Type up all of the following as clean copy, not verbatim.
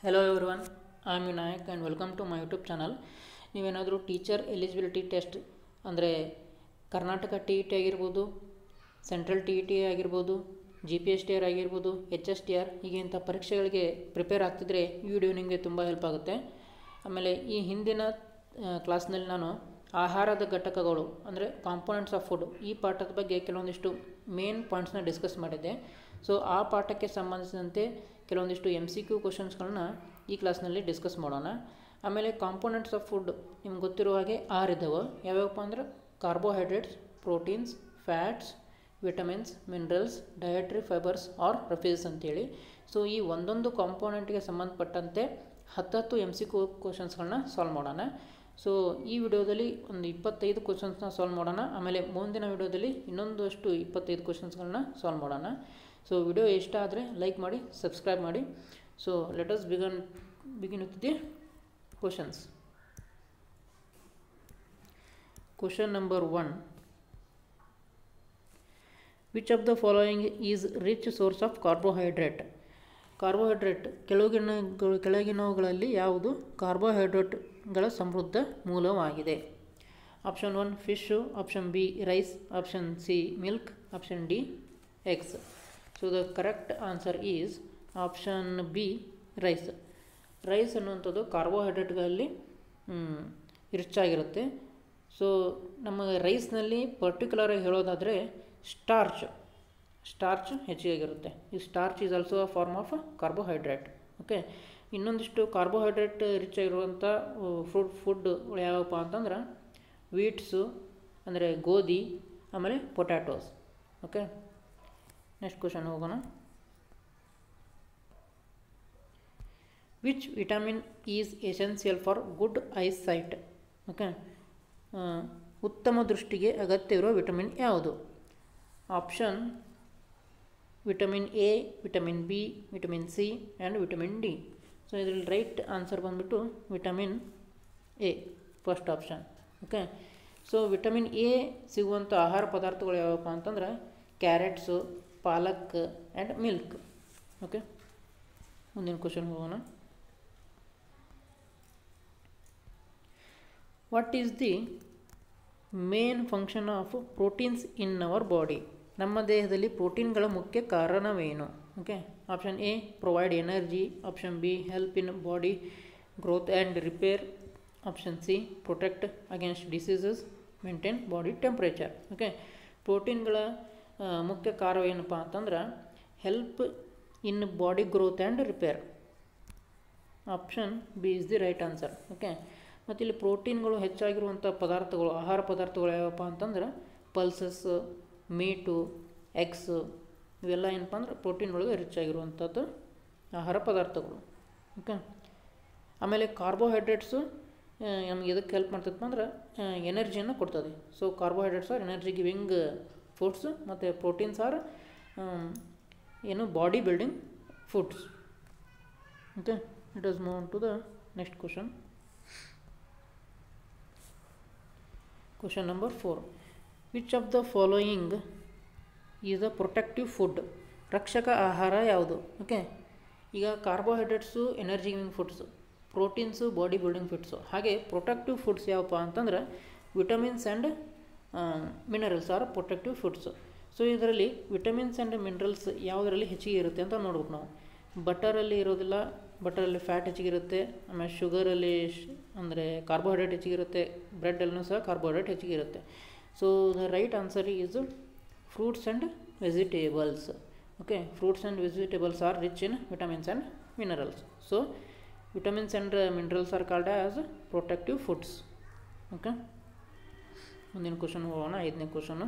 Hello everyone, I am Vinayak and welcome to my YouTube channel. ನೀವೇನಾದರೂ teacher eligibility test ಅಂದರೆ Karnataka T E T ಆಗಿರ್ಬೋದು, central T E T ಆಗಿರ್ಬೋದು, GPSTR ಆಗಿರ್ಬೋದು, HSTR ಹೀಗೆ ಇಂಥ ಪರೀಕ್ಷೆಗಳಿಗೆ ಪ್ರಿಪೇರ್ ಆಗ್ತಿದ್ರೆ ಈ ವಿಡಿಯೋ ನಿಮಗೆ ತುಂಬ ಹೆಲ್ಪ್ ಆಗುತ್ತೆ. ಆಮೇಲೆ ಈ ಹಿಂದಿನ ಕ್ಲಾಸ್ನಲ್ಲಿ ನಾನು ಆಹಾರದ ಘಟಕಗಳು ಅಂದರೆ ಕಾಂಪೋನೆಂಟ್ಸ್ ಆಫ್ ಫುಡ್ ಈ ಪಾಠದ ಬಗ್ಗೆ ಕೆಲವೊಂದಿಷ್ಟು ಮೇನ್ ಪಾಯಿಂಟ್ಸ್ನ ಡಿಸ್ಕಸ್ ಮಾಡಿದ್ದೆ. ಸೊ ಆ ಪಾಠಕ್ಕೆ ಸಂಬಂಧಿಸಿದಂತೆ ಕೆಲವೊಂದಿಷ್ಟು MCQ ಕ್ವಶನ್ಸ್ಗಳನ್ನ ಈ ಕ್ಲಾಸ್ನಲ್ಲಿ ಡಿಸ್ಕಸ್ ಮಾಡೋಣ. ಆಮೇಲೆ ಕಾಂಪೋನೆಂಟ್ಸ್ ಆಫ್ ಫುಡ್ ನಿಮ್ಗೆ ಗೊತ್ತಿರೋ ಹಾಗೆ 6 ಇದ್ದಾವೆ. ಯಾವ್ಯಾವಪ್ಪ ಅಂದ್ರೆ carbohydrates, proteins, fats, vitamins, minerals, dietary fibres R refuse ಅಂತೇಳಿ. ಸೊ ಈ ಒಂದೊಂದು ಕಾಂಪೋನೆಂಟ್ಗೆ ಸಂಬಂಧಪಟ್ಟಂತೆ 10 MCQ ಕ್ವಶನ್ಸ್ಗಳನ್ನ ಸಾಲ್ವ್ ಮಾಡೋಣ. ಸೊ ಈ ವಿಡಿಯೋದಲ್ಲಿ ಒಂದು 25 ಕ್ವಶನ್ಸ್ನ ಸಾಲ್ವ್ ಮಾಡೋಣ. ಆಮೇಲೆ ಮುಂದಿನ ವಿಡಿಯೋದಲ್ಲಿ ಇನ್ನೊಂದಷ್ಟು 25 ಕ್ವಶನ್ಸ್ಗಳನ್ನ ಸಾಲ್ವ್ ಮಾಡೋಣ. ಸೊ ವಿಡಿಯೋ ಇಷ್ಟ ಆದರೆ ಲೈಕ್ ಮಾಡಿ, ಸಬ್ಸ್ಕ್ರೈಬ್ ಮಾಡಿ. So let us begin with the questions. Question number 1. Which of the following is rich source of carbohydrate? Carbohydrate ಕೆಳಗಿನವುಗಳಲ್ಲಿ ಯಾವುದು ಕಾರ್ಬೋಹೈಡ್ರೇಟ್ಗಳ ಸಮೃದ್ಧ ಮೂಲವಾಗಿದೆ? Option 1 fish, option B rice, option C milk, option D eggs. So the correct answer is option B rice. Rice ಅನ್ನುವಂಥದ್ದು ಕಾರ್ಬೋಹೈಡ್ರೇಟ್ಗಳಲ್ಲಿ rich ಆಗಿರುತ್ತೆ. So ನಮ್ಮ ರೈಸ್ನಲ್ಲಿ ಪರ್ಟಿಕ್ಯುಲರಾಗಿ ಹೇಳೋದಾದರೆ ಸ್ಟಾರ್ಚ್ ಹೆಚ್ಚಿಗಾಗಿರುತ್ತೆ. ಈ starch is also a form of carbohydrate. Okay, ಇನ್ನೊಂದಿಷ್ಟು carbohydrate rich ಆಗಿರುವಂಥ ಫುಡ್ಗಳು ಯಾವಪ್ಪ ಅಂತಂದ್ರೆ ವೀಟ್ಸು ಅಂದರೆ ಗೋಧಿ, ಆಮೇಲೆ ಪೊಟ್ಯಾಟೋಸ್. ಓಕೆ, ನೆಕ್ಸ್ಟ್ ಕ್ವಶನ್ ಹೋಗೋಣ. Which vitamin is essential for good eyesight? Okay, ಉತ್ತಮ ದೃಷ್ಟಿಗೆ ಅಗತ್ಯವಿರುವ ವಿಟಮಿನ್ ಯಾವುದು? Option vitamin A, vitamin B, vitamin C and vitamin D. So ಇದರಲ್ಲಿ ರೈಟ್ ಆನ್ಸರ್ ಬಂದುಬಿಟ್ಟು vitamin A, first option. Okay, so vitamin A ಸಿಗುವಂಥ ಆಹಾರ ಪದಾರ್ಥಗಳು ಯಾವಪ್ಪ ಅಂತಂದ್ರೆ carrots, palak and milk. Okay, ಮುಂದಿನ ಕ್ವಶನ್ ಹೋಗೋಣ. What is the main function of proteins in our body? ನಮ್ಮ ದೇಹದಲ್ಲಿ ಪ್ರೋಟೀನ್ಗಳ ಮುಖ್ಯ ಕಾರಣವೇನು? Okay, option A provide energy, option B help in body growth and repair, option C protect against diseases, maintain body temperature. Okay, ಪ್ರೋಟೀನ್ಗಳ ಮುಖ್ಯ ಕಾರ್ಯ ಏನಪ್ಪ ಅಂತಂದ್ರೆ help in body growth and repair. Option B is the right answer. Okay, ಮತ್ತು ಇಲ್ಲಿ ಪ್ರೋಟೀನ್ಗಳು ಹೆಚ್ಚಾಗಿರುವಂಥ ಪದಾರ್ಥಗಳು, ಆಹಾರ ಪದಾರ್ಥಗಳು ಯಾವಪ್ಪ ಅಂತಂದ್ರೆ ಪಲ್ಸಸ್, ಮೀಟು, ಎಗ್ಸು, ಇವೆಲ್ಲ ಏನಪ್ಪ ಅಂದ್ರೆ ಪ್ರೋಟೀನ್ಗಳಿಗೆ ರಿಚ್ ಆಗಿರುವಂಥದ್ದು ಆಹಾರ ಪದಾರ್ಥಗಳು. ಓಕೆ, ಆಮೇಲೆ ಕಾರ್ಬೋಹೈಡ್ರೇಟ್ಸು ನಮಗೆ ಎದಕ್ಕೆ ಹೆಲ್ಪ್ ಮಾಡ್ತದಪ್ಪ ಅಂದ್ರೆ ಎನರ್ಜಿಯನ್ನು ಕೊಡ್ತದೆ. So carbohydrates are energy giving foods ಮತ್ತು proteins are body building foods. Okay, it is move to the next question. Question number 4. Which of the following is a protective food? ರಕ್ಷಕ ಆಹಾರ ಯಾವುದು? Okay, ಈಗ carbohydrates energy giving foods, proteins body building foods, ಹಾಗೆ protective foods ಯಾವಪ್ಪ ಅಂತಂದ್ರೆ vitamins and minerals are protective foods. So ಇದರಲ್ಲಿ vitamins and minerals ಯಾವುದರಲ್ಲಿ ಹೆಚ್ಚಿಗೆ ಇರುತ್ತೆ ಅಂತ ನೋಡ್ಬೇಕು ನಾವು. ಬಟರಲ್ಲಿ ಇರೋದಿಲ್ಲ, ಬಟರಲ್ಲಿ ಫ್ಯಾಟ್ ಹೆಚ್ಚಿಗಿರುತ್ತೆ. ಆಮೇಲೆ ಶುಗರಲ್ಲಿ ಅಂದರೆ ಕಾರ್ಬೋಹೈಡ್ರೇಟ್ ಹೆಚ್ಚಿಗಿರುತ್ತೆ. ಬ್ರೆಡ್ಡಲ್ಲೂ ಸಹ ಕಾರ್ಬೋಹೈಡ್ರೇಟ್ ಹೆಚ್ಚಿಗಿರುತ್ತೆ. So the right answer is fruits and vegetables. Okay, fruits and vegetables are rich in vitamins and minerals. So vitamins and minerals are called as protective foods. Okay, ಮುಂದಿನ question ಹೋಗೋಣ. 5ನೇ question.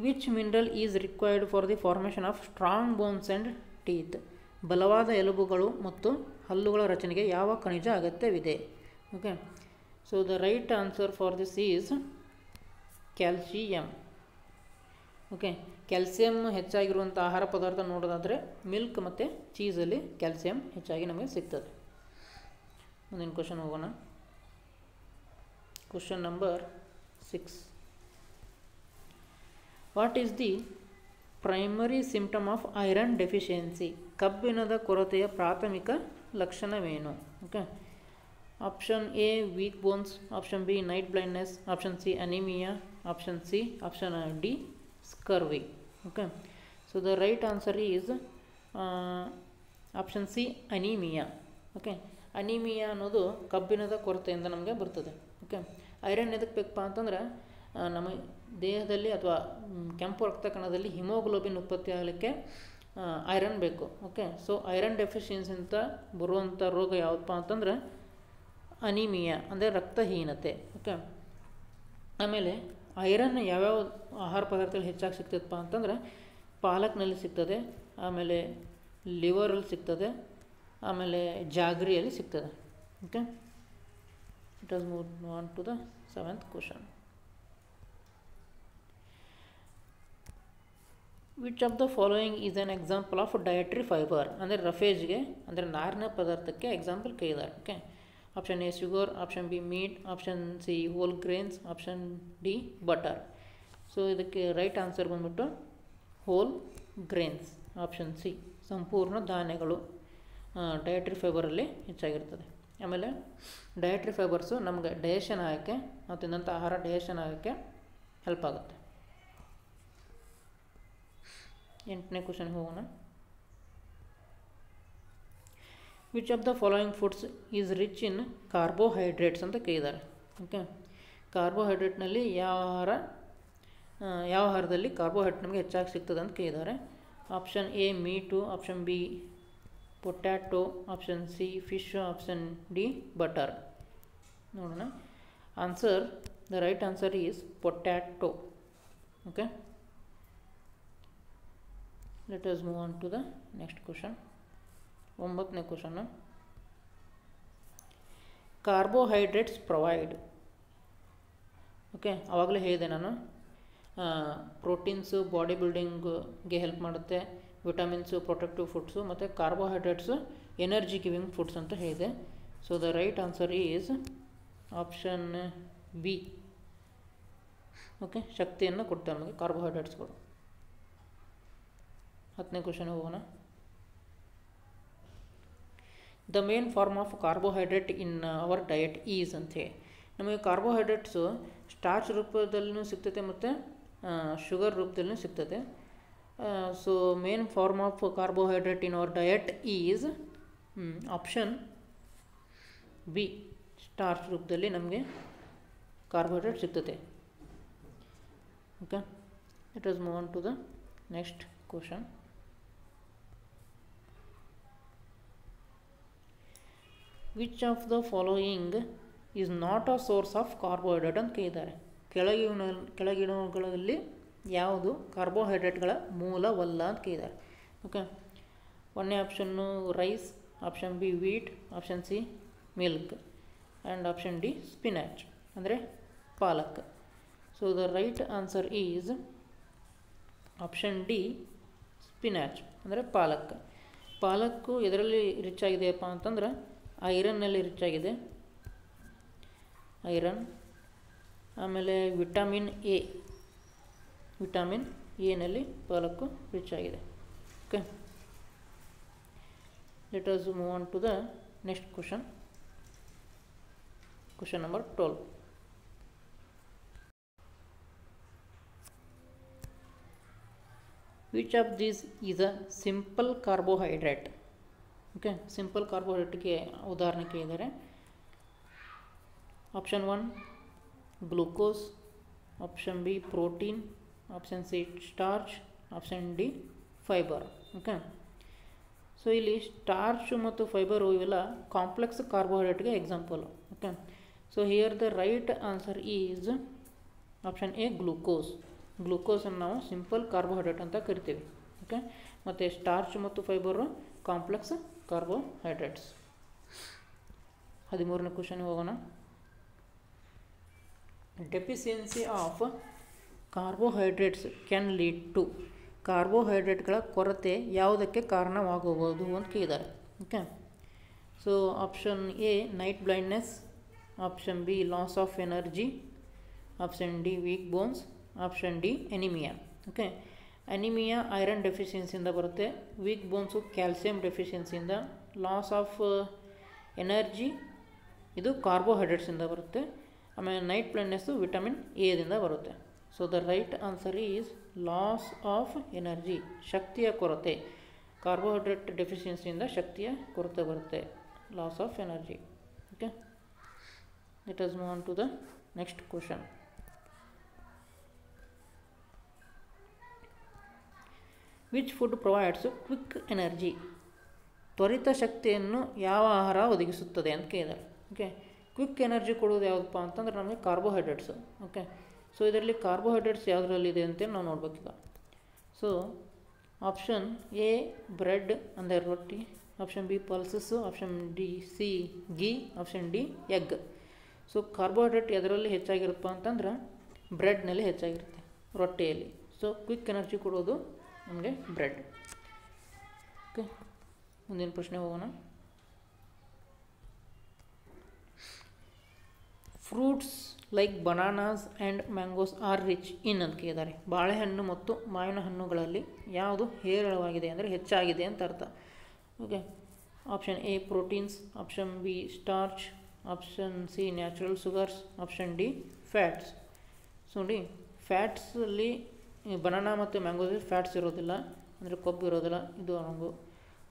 Which mineral is required for the formation of strong bones and teeth? ಬಲವಾದ ಎಲುಬುಗಳು ಮತ್ತು ಹಲ್ಲುಗಳ ರಚನೆಗೆ ಯಾವ ಖನಿಜ ಅಗತ್ಯವಿದೆ? Okay, so the right answer for this is calcium. Okay, calcium ಹೆಚ್ಚಾಗಿರುವಂಥ ಆಹಾರ ಪದಾರ್ಥ ನೋಡೋದಾದರೆ ಮಿಲ್ಕ್ ಮತ್ತು ಚೀಸಲ್ಲಿ ಕ್ಯಾಲ್ಸಿಯಂ ಹೆಚ್ಚಾಗಿ ನಮಗೆ ಸಿಗ್ತದೆ. ಮುಂದಿನ ಕ್ವಶನ್ ಹೋಗೋಣ. Question number 6. What is the primary symptom of iron deficiency, ಕಬ್ಬಿಣದ ಕೊರತೆಯ ಪ್ರಾಥಮಿಕ ಲಕ್ಷಣವೇನು? Okay, option A weak bones, option B night blindness, option C anaemia, option C option D scurvy. Okay, so the right answer is option C anaemia. Okay, anaemia ಅನ್ನೋದು ಕಬ್ಬಿಣದ ಕೊರತೆಯಿಂದ ನಮಗೆ ಬರ್ತದೆ. Okay, iron ಎದಕ್ಕೆ ಬೇಕಪ್ಪ ಅಂತಂದ್ರೆ ನಮ್ಮ ದೇಹದಲ್ಲಿ ಅಥವಾ ಕೆಂಪು ರಕ್ತ ಕಣದಲ್ಲಿ ಹಿಮೋಗ್ಲೋಬಿನ್ ಉತ್ಪತ್ತಿ ಆಗಲಿಕ್ಕೆ ಐರನ್ ಬೇಕು. ಓಕೆ, ಸೊ ಐರನ್ ಡೆಫಿಷಿಯನ್ಸಿಂದ ಬರುವಂಥ ರೋಗ ಯಾವುದಪ್ಪ ಅಂತಂದ್ರೆ ಅನಿಮಿಯಾ, ಅಂದರೆ ರಕ್ತಹೀನತೆ. ಓಕೆ, ಆಮೇಲೆ ಐರನ್ ಯಾವ್ಯಾವ ಆಹಾರ ಪದಾರ್ಥಗಳು ಹೆಚ್ಚಾಗಿ ಸಿಗ್ತದಪ್ಪ ಅಂತಂದ್ರೆ ಪಾಲಕ್ನಲ್ಲಿ ಸಿಗ್ತದೆ, ಆಮೇಲೆ ಲಿವರಲ್ಲಿ ಸಿಗ್ತದೆ, ಆಮೇಲೆ ಜಾಗ್ರಿಯಲ್ಲಿ ಸಿಗ್ತದೆ. Okay, it was move on to the 7th question. Which of the following is an example of dietary fibre, ಅಂದರೆ ರಫೇಜ್ಗೆ ಅಂದರೆ ನಾರಿನ ಪದಾರ್ಥಕ್ಕೆ ಎಕ್ಸಾಂಪಲ್ ಕೇಳಿದ್ದಾರೆ. Okay, option A sugar, option B meat, option C whole grains, option D butter. So ಇದಕ್ಕೆ right answer ಬಂದ್ಬಿಟ್ಟು whole grains, option C ಸಂಪೂರ್ಣ ಧಾನ್ಯಗಳು ಡಯಟ್ರಿ ಫೈಬರಲ್ಲಿ ಹೆಚ್ಚಾಗಿರ್ತದೆ. ಆಮೇಲೆ ಡಯಟ್ರಿ ಫೈಬರ್ಸು ನಮಗೆ ಡೈಜೆಷನ್ ಆಗೋಕ್ಕೆ ಮತ್ತು ತಿನ್ನಂಥ ಆಹಾರ ಡೈಜೆಷನ್ ಆಗೋಕ್ಕೆ ಹೆಲ್ಪ್ ಆಗುತ್ತೆ. 8ನೇ ಕ್ವಶನ್ಗೆ ಹೋಗೋಣ. Which of the following foods is rich in carbohydrates ಅಂತ ಕೇಳಿದ್ದಾರೆ. ಓಕೆ, ಕಾರ್ಬೋಹೈಡ್ರೇಟ್ನಲ್ಲಿ ಯಾವ ಆಹಾರದಲ್ಲಿ ಕಾರ್ಬೋಹೈಡ್ರೇಟ್ ನಮಗೆ ಹೆಚ್ಚಾಗಿ ಸಿಗ್ತದೆ ಅಂತ ಕೇಳಿದ್ದಾರೆ. Option A meat, option B potato, option C fish, option D butter. ನೋಡೋಣ answer. The right answer is potato. Okay, let us move on to the next question. 9ನೇ ಕ್ವಶನ್ನು. Carbohydrates provide. ಓಕೆ, ಆವಾಗಲೇ ಹೇಳಿದೆ ನಾನು, proteins body ಬಿಲ್ಡಿಂಗ್ಗೆ help ಮಾಡುತ್ತೆ, vitamins protective foods, ಮತ್ತು carbohydrates energy giving foods ಅಂತ ಹೇಳಿದೆ. So the right answer is option B. Okay, ಶಕ್ತಿಯನ್ನು ಕೊಡ್ತೇವೆ ನಮಗೆ ಕಾರ್ಬೋಹೈಡ್ರೇಟ್ಸ್ಗಳು. 10ನೇ ಕ್ವಶನ್ ಹೋಗೋಣ. The main form of carbohydrate in our diet is ಅಂತೇಳಿ ನಮಗೆ ಕಾರ್ಬೋಹೈಡ್ರೇಟ್ಸು ಸ್ಟಾರ್ಚ್ ರೂಪದಲ್ಲೂ ಸಿಗ್ತದೆ ಮತ್ತು ಶುಗರ್ ರೂಪದಲ್ಲೂ ಸಿಗ್ತದೆ. So main form of carbohydrate in our diet is option B, starch ರೂಪದಲ್ಲಿ ನಮಗೆ ಕಾರ್ಬೋಹೈಡ್ರೇಟ್ ಸಿಗ್ತದೆ. Okay, let us move on to the next question. Which of the following is not a source of carbohydrate ಅಂತ ಕೇಳಿದ್ದಾರೆ. ಕೆಳಗಿನವುಗಳಲ್ಲಿ ಯಾವುದು ಕಾರ್ಬೋಹೈಡ್ರೇಟ್ಗಳ ಮೂಲವಲ್ಲ ಅಂತ ಕೇಳಿದ್ದಾರೆ. ಓಕೆ, 1ನೇ option rice, option B wheat, option C milk, and option D spinach ಅಂದರೆ palak. So the right answer is option D spinach ಅಂದರೆ ಪಾಲಕ್. ಪಾಲಕ್ಕು ಎದರಲ್ಲಿ ರಿಚ್ ಆಗಿದೆಯಪ್ಪ ಅಂತಂದ್ರೆ ಐರನ್ನಲ್ಲಿ ರಿಚ್ ಆಗಿದೆ, ಐರನ್. ಆಮೇಲೆ ವಿಟಮಿನ್ ಎನಲ್ಲಿ ಪಾಲಕ್ಕು ರಿಚ್ ಆಗಿದೆ. Okay, let us move on to the next question. Question number 12. Which of these is a simple carbohydrate? Okay, simple ಕಾರ್ಬೋಹೈಡ್ರೇಟ್ಗೆ ಉದಾಹರಣೆ ಕೇಳಿದ್ದಾರೆ. Option 1 glucose, option B protein, option C starch, option D fibre. Okay, so ಇಲ್ಲಿ starch ಮತ್ತು fibre ಇವೆಲ್ಲ complex ಕಾರ್ಬೋಹೈಡ್ರೇಟ್ಗೆ example. Okay, so here the right answer is option A glucose. ಗ್ಲೂಕೋಸನ್ನು ನಾವು simple carbohydrate ಅಂತ ಕರಿತೀವಿ. ಓಕೆ, ಮತ್ತು ಸ್ಟಾರ್ಚ್ ಮತ್ತು ಫೈಬರು ಕಾಂಪ್ಲೆಕ್ಸ್ ಕಾರ್ಬೋಹೈಡ್ರೇಟ್ಸ್. 13ನೇ ಕ್ವಶನ್ಗೆ ಹೋಗೋಣ. Deficiency of carbohydrates can lead to. ಕಾರ್ಬೋಹೈಡ್ರೇಟ್ಗಳ ಕೊರತೆ ಯಾವುದಕ್ಕೆ ಕಾರಣವಾಗಬಹುದು ಅಂತ ಕೇಳಿದ್ದಾರೆ. Okay, so option A night blindness, option B loss of energy, option D weak bones, option D anaemia. Okay, anaemia iron ಡೆಫಿಷಿಯನ್ಸಿಯಿಂದ ಬರುತ್ತೆ. ವೀಕ್ ಬೋನ್ಸು ಕ್ಯಾಲ್ಸಿಯಂ ಡೆಫಿಷಿಯನ್ಸಿಯಿಂದ. ಲಾಸ್ ಆಫ್ ಎನರ್ಜಿ ಇದು ಕಾರ್ಬೋಹೈಡ್ರೇಟ್ಸಿಂದ ಬರುತ್ತೆ. ಆಮೇಲೆ ನೈಟ್ ಬ್ಲೈಂಡ್ನೆಸ್ಸು ವಿಟಮಿನ್ ಎದಿಂದ ಬರುತ್ತೆ. So the right answer is loss of energy, ಶಕ್ತಿಯ ಕೊರತೆ. ಕಾರ್ಬೋಹೈಡ್ರೇಟ್ ಡೆಫಿಷಿಯನ್ಸಿಯಿಂದ ಶಕ್ತಿಯ ಕೊರತೆ ಬರುತ್ತೆ, loss of energy. Okay, let us move on to the next question. Which food provides quick energy? ತ್ವರಿತ ಶಕ್ತಿಯನ್ನು ಯಾವ ಆಹಾರ ಒದಗಿಸುತ್ತದೆ ಅಂತ ಕೇಳಿದ್ದಾರೆ. ಓಕೆ, ಕ್ವಿಕ್ ಎನರ್ಜಿ ಕೊಡೋದು ಯಾವುದಪ್ಪ ಅಂತಂದ್ರೆ ನಮಗೆ ಕಾರ್ಬೋಹೈಡ್ರೇಟ್ಸು. ಓಕೆ, ಸೊ ಇದರಲ್ಲಿ ಕಾರ್ಬೋಹೈಡ್ರೇಟ್ಸ್ ಯಾವುದರಲ್ಲಿದೆ ಅಂತೇಳಿ ನಾವು ನೋಡ್ಬೇಕೀಗ. ಸೊ ಆಪ್ಷನ್ ಎ ಬ್ರೆಡ್ ಅಂದರೆ ರೊಟ್ಟಿ, option B pulses, option C ghee, option D egg. So carbohydrate ಎದರಲ್ಲಿ ಹೆಚ್ಚಾಗಿರುತ್ತಪ್ಪ ಅಂತಂದ್ರೆ ಬ್ರೆಡ್ನಲ್ಲಿ ಹೆಚ್ಚಾಗಿರುತ್ತೆ, ರೊಟ್ಟಿಯಲ್ಲಿ. ಸೊ ಕ್ವಿಕ್ ಎನರ್ಜಿ ಕೊಡೋದು ನಮಗೆ ಬ್ರೆಡ್. ಓಕೆ, ಮುಂದಿನ ಪ್ರಶ್ನೆ ಹೋಗೋಣ. Fruits like bananas and mangoes R rich ಇನ್ ಅಂತ ಕೇಳಿದ್ದಾರೆ. ಬಾಳೆಹಣ್ಣು ಮತ್ತು ಮಾವಿನ ಹಣ್ಣುಗಳಲ್ಲಿ ಯಾವುದು ಹೇರಳವಾಗಿದೆ ಅಂದರೆ ಹೆಚ್ಚಾಗಿದೆ ಅಂತ ಅರ್ಥ. Okay, option A proteins, option B starch, option C natural sugars, option D fats. So ನೋಡಿ, ಫ್ಯಾಟ್ಸಲ್ಲಿ ಬನಾನಾ ಮತ್ತು ಮ್ಯಾಂಗೋದಲ್ಲಿ ಫ್ಯಾಟ್ಸ್ ಇರೋದಿಲ್ಲ, ಅಂದರೆ ಕೊಬ್ಬು ಇರೋದಿಲ್ಲ, ಇದು ರಾಂಗು.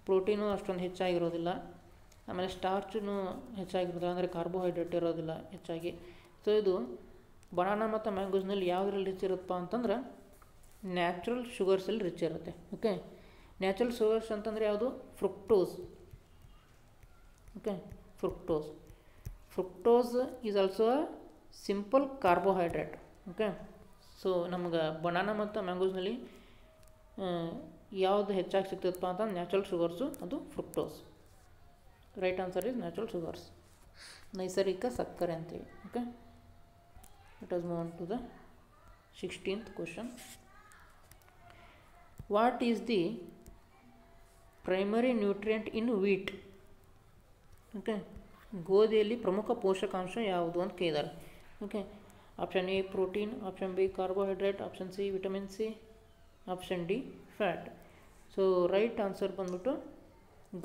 ಪ್ರೋಟೀನು ಅಷ್ಟೊಂದು ಹೆಚ್ಚಾಗಿರೋದಿಲ್ಲ, ಆಮೇಲೆ ಸ್ಟಾರ್ಚೂ ಹೆಚ್ಚಾಗಿರೋದಿಲ್ಲ, ಅಂದರೆ ಕಾರ್ಬೋಹೈಡ್ರೇಟ್ ಇರೋದಿಲ್ಲ ಹೆಚ್ಚಾಗಿ. ಸೊ ಇದು ಬನಾನಾ ಮತ್ತು ಮ್ಯಾಂಗೋಸ್ನಲ್ಲಿ ಯಾವುದ್ರಲ್ಲಿ ರಿಚ್ ಇರುತ್ತಪ್ಪ ಅಂತಂದ್ರೆ ನ್ಯಾಚುರಲ್ ಶುಗರ್ಸಲ್ಲಿ ರಿಚ್ ಇರುತ್ತೆ. ಓಕೆ, ನ್ಯಾಚುರಲ್ ಶುಗರ್ಸ್ ಅಂತಂದರೆ ಯಾವುದು? Fructose. Okay, fructose. Fructose is also a simple carbohydrate. Okay, so ನಮ್ಗೆ ಬನಾನಾ ಮತ್ತು ಮ್ಯಾಂಗೋಸ್ನಲ್ಲಿ ಯಾವುದು ಹೆಚ್ಚಾಗಿ ಸಿಗ್ತದಪ್ಪ ಅಂತಂದ್ರೆ ನ್ಯಾಚುರಲ್ ಶುಗರ್ಸು, ಅದು fructose. Right answer is natural sugars, ನೈಸರ್ಗಿಕ ಸಕ್ಕರೆ ಅಂತೇಳಿ. Okay, let us move on to the 16th question. What is the primary nutrient in wheat? Okay, ಗೋಧಿಯಲ್ಲಿ ಪ್ರಮುಖ ಪೋಷಕಾಂಶ ಯಾವುದು ಅಂತ ಕೇಳಿದ್ದಾರೆ. Okay, option A protein, option B carbohydrate, option C vitamin C, option D fat. So right answer ಬಂದ್ಬಿಟ್ಟು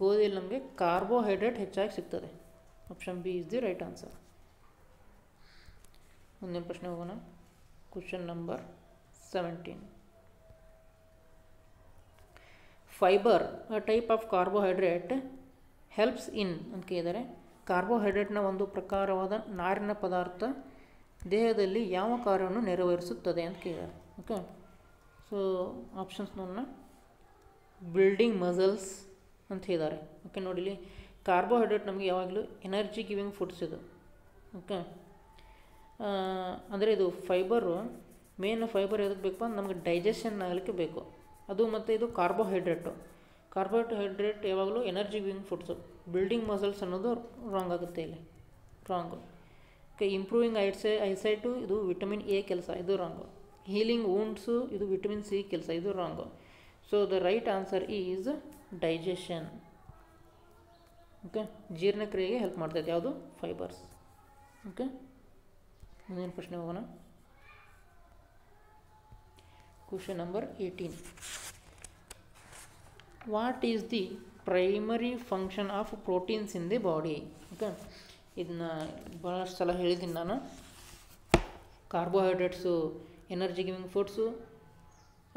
ಗೋಧಿಯಲ್ಲಿ ನಮಗೆ carbohydrate ಹೆಚ್ಚಾಗಿ ಸಿಗ್ತದೆ. Option B is the right answer. ಮುಂದಿನ ಪ್ರಶ್ನೆ ಹೋಗೋಣ. Question number 17. Fibre a type of carbohydrate helps in ಅಂತ ಕೇಳಿದ್ದಾರೆ. ಕಾರ್ಬೋಹೈಡ್ರೇಟ್ನ ಒಂದು ಪ್ರಕಾರವಾದ ನಾರಿನ ಪದಾರ್ಥ ದೇಹದಲ್ಲಿ ಯಾವ ಕಾರ್ಯವನ್ನು ನೆರವೇರಿಸುತ್ತದೆ ಅಂತ ಕೇಳಿದ್ದಾರೆ. ಓಕೆ, ಸೊ ಆಪ್ಷನ್ಸ್ ನೋಡೋಣ. ಬಿಲ್ಡಿಂಗ್ ಮಸಲ್ಸ್ ಅಂತ ಹೇಳಿದ್ದಾರೆ. ಓಕೆ, ನೋಡಿಲಿ ಕಾರ್ಬೋಹೈಡ್ರೇಟ್ ನಮಗೆ ಯಾವಾಗಲೂ ಎನರ್ಜಿ ಗಿವಿಂಗ್ ಫುಡ್ಸ್ ಇದು. ಓಕೆ, ಅಂದರೆ ಇದು ಫೈಬರು, ಮೇನ್ ಫೈಬರ್ ಎದಕ್ಕೆ ಬೇಕು ಅಂದ್ರೆ ನಮಗೆ ಡೈಜೆಷನ್ ಆಗಲಿಕ್ಕೆ ಬೇಕು ಅದು. ಮತ್ತು ಇದು ಕಾರ್ಬೋಹೈಡ್ರೇಟ್ ಯಾವಾಗಲೂ energy giving foods. Building muscles ಅನ್ನೋದು ರಾಂಗ್ ಆಗುತ್ತೆ ಇಲ್ಲಿ, ರಾಂಗು. ಓಕೆ, ಇಂಪ್ರೂವಿಂಗ್ ಐಸೈಟು ಇದು ವಿಟಮಿನ್ ಎ ಕೆಲಸ, ಇದು ರಾಂಗು. ಹೀಲಿಂಗ್ ವೂಂಡ್ಸು ಇದು ವಿಟಮಿನ್ ಸಿ ಕೆಲಸ, ಇದು wrong. So the right answer is digestion. Okay, ಜೀರ್ಣಕ್ರಿಯೆಗೆ ಹೆಲ್ಪ್ ಮಾಡ್ತೈತೆ ಯಾವುದು? ಫೈಬರ್ಸ್. ಓಕೆ, ಮುಂದಿನ ಪ್ರಶ್ನೆ ಹೋಗೋಣ. Question number 18. What is the primary function of proteins in the body? Okay, ಇದನ್ನ ಭಾಳಷ್ಟು ಸಲ ಹೇಳಿದ್ದೀನಿ ನಾನು. ಕಾರ್ಬೋಹೈಡ್ರೇಟ್ಸು ಎನರ್ಜಿ ಗಿವಿಂಗ್ ಫುಡ್ಸು,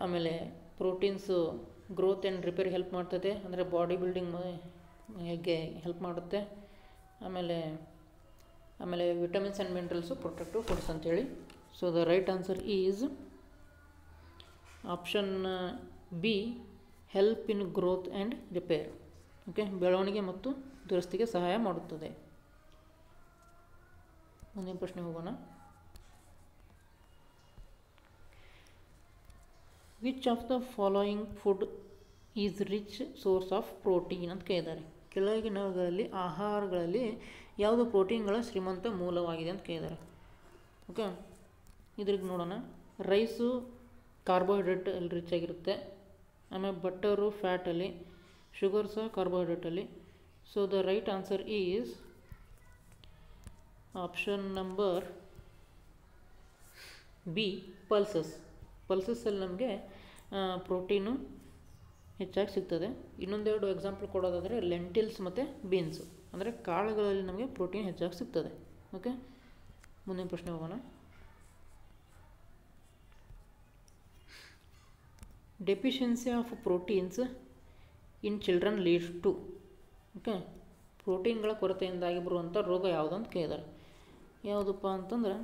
ಆಮೇಲೆ ಪ್ರೋಟೀನ್ಸು ಗ್ರೋತ್ ಆ್ಯಂಡ್ ರಿಪೇರಿಗೆ ಹೆಲ್ಪ್ ಮಾಡ್ತದೆ, ಅಂದರೆ ಬಾಡಿ ಬಿಲ್ಡಿಂಗ್ ಹೇಗೆ ಹೆಲ್ಪ್ ಮಾಡುತ್ತೆ. ಆಮೇಲೆ vitamins and minerals protective foods ಅಂತೇಳಿ. So the right answer is option B, help in growth and repair. Okay, ಬೆಳವಣಿಗೆ ಮತ್ತು ದುರಸ್ತಿಗೆ ಸಹಾಯ ಮಾಡುತ್ತದೆ. ಮುಂದಿನ ಪ್ರಶ್ನೆ ಹೋಗೋಣ. Which of the following food is rich source of protein ಅಂತ ಕೇಳಿದ್ದಾರೆ. ಕೆಳಗಿನವುಗಳಲ್ಲಿ ಆಹಾರಗಳಲ್ಲಿ ಯಾವುದು ಪ್ರೋಟೀನ್ಗಳ ಶ್ರೀಮಂತ ಮೂಲವಾಗಿದೆ ಅಂತ ಕೇಳಿದ್ದಾರೆ. ಓಕೆ, ಇದ್ರಿಗೆ ನೋಡೋಣ. ರೈಸು ಕಾರ್ಬೋಹೈಡ್ರೇಟ್ ಅಲ್ಲಿ ರಿಚ್ ಆಗಿರುತ್ತೆ, ಆಮೇಲೆ ಬಟರು ಫ್ಯಾಟಲ್ಲಿ, ಶುಗರ್ ಸಹ ಕಾರ್ಬೋಹೈಡ್ರೇಟಲ್ಲಿ. So the right answer is option number B, pulses. ಪಲ್ಸಸ್ಸಲ್ಲಿ ನಮಗೆ ಪ್ರೋಟೀನು ಹೆಚ್ಚಾಗಿ ಸಿಗ್ತದೆ. ಇನ್ನೊಂದೆರಡು ಎಕ್ಸಾಂಪಲ್ ಕೊಡೋದಾದರೆ ಲೆಂಟಿಲ್ಸ್ ಮತ್ತು ಬೀನ್ಸು, ಅಂದರೆ ಕಾಳುಗಳಲ್ಲಿ ನಮಗೆ ಪ್ರೋಟೀನ್ ಹೆಚ್ಚಾಗಿ ಸಿಗ್ತದೆ. ಓಕೆ, ಮುಂದಿನ ಪ್ರಶ್ನೆ ಹೋಗೋಣ. Deficiency of proteins in children leads to. Okay, ಪ್ರೋಟೀನ್ಗಳ ಕೊರತೆಯಿಂದಾಗಿ ಬರುವಂಥ ರೋಗ ಯಾವುದಂತ ಕೇಳಿದ್ದಾರೆ. ಯಾವುದಪ್ಪ ಅಂತಂದ್ರೆ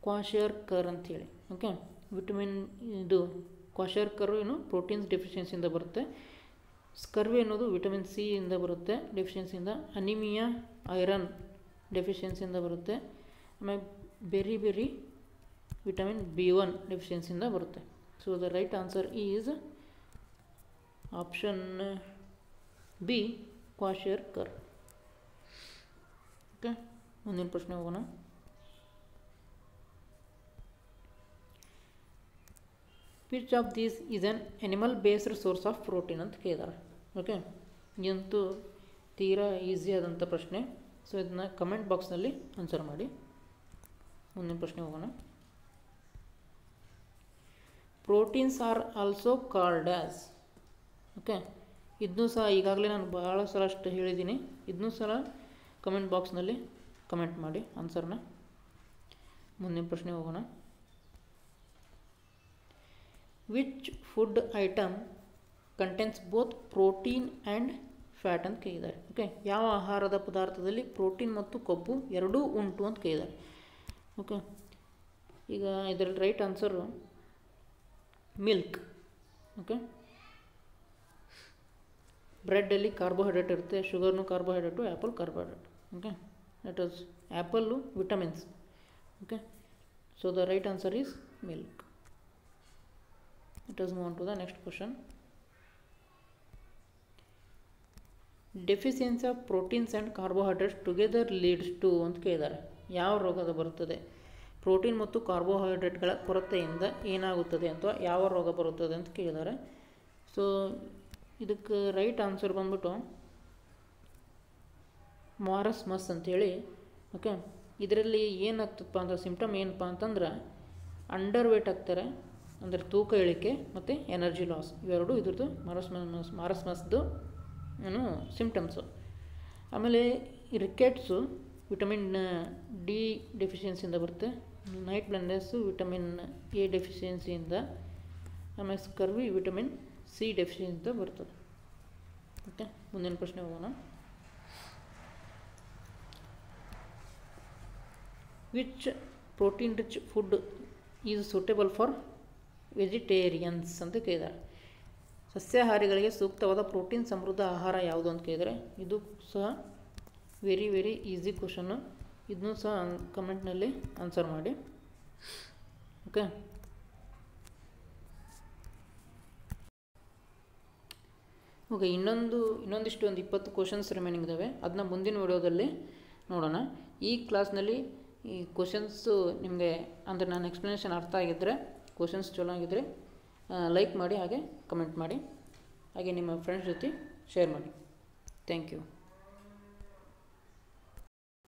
ಕ್ವಾಶಿಯರ್ಕರ್ ಅಂಥೇಳಿ. ಓಕೆ, ವಿಟಮಿನ್ ಇದು ಕ್ವಾಶಿಯರ್ಕರ್ ಏನು ಪ್ರೋಟೀನ್ಸ್ ಡೆಫಿಷಿಯನ್ಸಿಯಿಂದ ಬರುತ್ತೆ. ಸ್ಕರ್ವಿ ಅನ್ನೋದು ವಿಟಮಿನ್ ಸಿ ಇಂದ ಬರುತ್ತೆ ಡೆಫಿಷಿಯನ್ಸಿಯಿಂದ. ಅನಿಮಿಯಾ ಐರನ್ ಡೆಫಿಷಿಯನ್ಸಿಯಿಂದ ಬರುತ್ತೆ. ಆಮೇಲೆ ಬೆರಿ ವಿಟಮಿನ್ B1 ಡೆಫಿಷಿಯನ್ಸಿಯಿಂದ ಬರುತ್ತೆ. So the right answer is option B, kwashiorkor. Okay, ಮುಂದಿನ ಪ್ರಶ್ನೆ ಹೋಗೋಣ. Which of these is an animal based source of protein ಅಂತ ಕೇಳಿದ್ದಾರೆ. ಓಕೆ, ಇದಂತೂ ತೀರಾ ಈಸಿ ಆದಂಥ ಪ್ರಶ್ನೆ. ಸೊ ಇದನ್ನ ಕಮೆಂಟ್ ಬಾಕ್ಸ್ನಲ್ಲಿ ಆನ್ಸರ್ ಮಾಡಿ. ಮುಂದಿನ ಪ್ರಶ್ನೆ ಹೋಗೋಣ. Proteins are also called as. Okay, ಇದನ್ನೂ ಸಹ ಈಗಾಗಲೇ ನಾನು ಭಾಳ ಸಲ ಅಷ್ಟು ಹೇಳಿದ್ದೀನಿ. ಇದನ್ನೂ ಸಹ ಕಮೆಂಟ್ ಬಾಕ್ಸ್ನಲ್ಲಿ ಕಮೆಂಟ್ ಮಾಡಿ ಆನ್ಸರ್ನ. ಮುಂದಿನ ಪ್ರಶ್ನೆ ಹೋಗೋಣ. Which food item contains both protein and fat ಅಂತ ಕೇಳಿದ್ದಾರೆ. ಓಕೆ, ಯಾವ ಆಹಾರದ ಪದಾರ್ಥದಲ್ಲಿ ಪ್ರೋಟೀನ್ ಮತ್ತು ಕೊಬ್ಬು ಎರಡೂ ಉಂಟು ಅಂತ ಕೇಳಿದ್ದಾರೆ. ಓಕೆ, ಈಗ ಇದರಲ್ಲಿ ರೈಟ್ ಆನ್ಸರು ಮಿಲ್ಕ್. ಓಕೆ, ಬ್ರೆಡ್ಡಲ್ಲಿ ಕಾರ್ಬೋಹೈಡ್ರೇಟ್ ಇರುತ್ತೆ, ಶುಗರ್ನು carbohydrate, apple carbohydrate. Okay, that is apple vitamins. Okay, so the right answer is milk. Let us move on to the next question. Deficiency of proteins and carbohydrates together leads to ಅಂತ ಕೇಳಿದ್ದಾರೆ. ಯಾವ ರೋಗದ ಬರುತ್ತದೆ? Protein ಮತ್ತು ಕಾರ್ಬೋಹೈಡ್ರೇಟ್ಗಳ ಕೊರತೆಯಿಂದ ಏನಾಗುತ್ತದೆ ಅಥವಾ ಯಾವ ರೋಗ ಬರುತ್ತದೆ ಅಂತ ಕೇಳಿದ್ದಾರೆ. ಸೊ ಇದಕ್ಕೆ ರೈಟ್ ಆನ್ಸರ್ ಬಂದ್ಬಿಟ್ಟು ಮಾರಸ್ಮಸ್ ಅಂಥೇಳಿ. ಓಕೆ, ಇದರಲ್ಲಿ ಏನಾಗ್ತದಪ್ಪ ಅಂತ ಸಿಂಪ್ಟಮ್ ಏನಪ್ಪ ಅಂತಂದ್ರೆ ಅಂಡರ್ ವೇಟ್ ಆಗ್ತಾರೆ, ಅಂದರೆ ತೂಕ ಇಳಿಕೆ ಮತ್ತು ಎನರ್ಜಿ ಲಾಸ್, ಇವೆರಡು ಇದ್ರದ್ದು ಮಾರಸ್ಮಸ್ದು ಏನು ಸಿಂಪ್ಟಮ್ಸು. ಆಮೇಲೆ ರಿಕೆಟ್ಸು ವಿಟಮಿನ್ ಡಿ ಡೆಫಿಷಿಯನ್ಸಿಯಿಂದ ಬರುತ್ತೆ. ನೈಟ್ ಬ್ಲೈಂಡ್ನೆಸ್ಸು ವಿಟಮಿನ್ ಎ ಡೆಫಿಷಿಯನ್ಸಿಯಿಂದ. ಆಮೇಲೆ ಸ್ಕರ್ವಿ ವಿಟಮಿನ್ ಸಿ ಡೆಫಿಷಿಯನ್ಸಿಯಿಂದ ಬರ್ತದೆ. ಓಕೆ, ಮುಂದಿನ ಪ್ರಶ್ನೆ ಹೋಗೋಣ. Which protein rich food is suitable for vegetarians ಅಂತ ಕೇಳಿದ್ದಾರೆ. ಸಸ್ಯಾಹಾರಿಗಳಿಗೆ ಸೂಕ್ತವಾದ ಪ್ರೋಟೀನ್ ಸಮೃದ್ಧ ಆಹಾರ ಯಾವುದು ಅಂತ ಕೇಳಿದರೆ. ಇದು ಸಹ ವೆರಿ ಈಸಿ ಕ್ವಶನ್ನು. ಇದನ್ನೂ ಸಹ ಕಮೆಂಟ್ನಲ್ಲಿ ಆನ್ಸರ್ ಮಾಡಿ. ಓಕೆ, ಇನ್ನೊಂದಿಷ್ಟು 20 ಕ್ವಶನ್ಸ್ ರಿಮೈನಿಂಗ್ ಇದ್ದಾವೆ. ಅದನ್ನ ಮುಂದಿನ ವಿಡಿಯೋದಲ್ಲಿ ನೋಡೋಣ. ಈ ಕ್ಲಾಸ್ನಲ್ಲಿ ಈ ಕ್ವಶನ್ಸು ನಿಮಗೆ ಅಂದರೆ ನಾನು ಎಕ್ಸ್ಪ್ಲನೇಷನ್ ಅರ್ಥ ಆಗಿದ್ದರೆ, ಕ್ವಶನ್ಸ್ ಚಲೋ ಆಗಿದ್ದರೆ ಲೈಕ್ ಮಾಡಿ, ಹಾಗೆ ಕಮೆಂಟ್ ಮಾಡಿ, ಹಾಗೆ ನಿಮ್ಮ ಫ್ರೆಂಡ್ಸ್ ಜೊತೆ ಶೇರ್ ಮಾಡಿ. Thank you.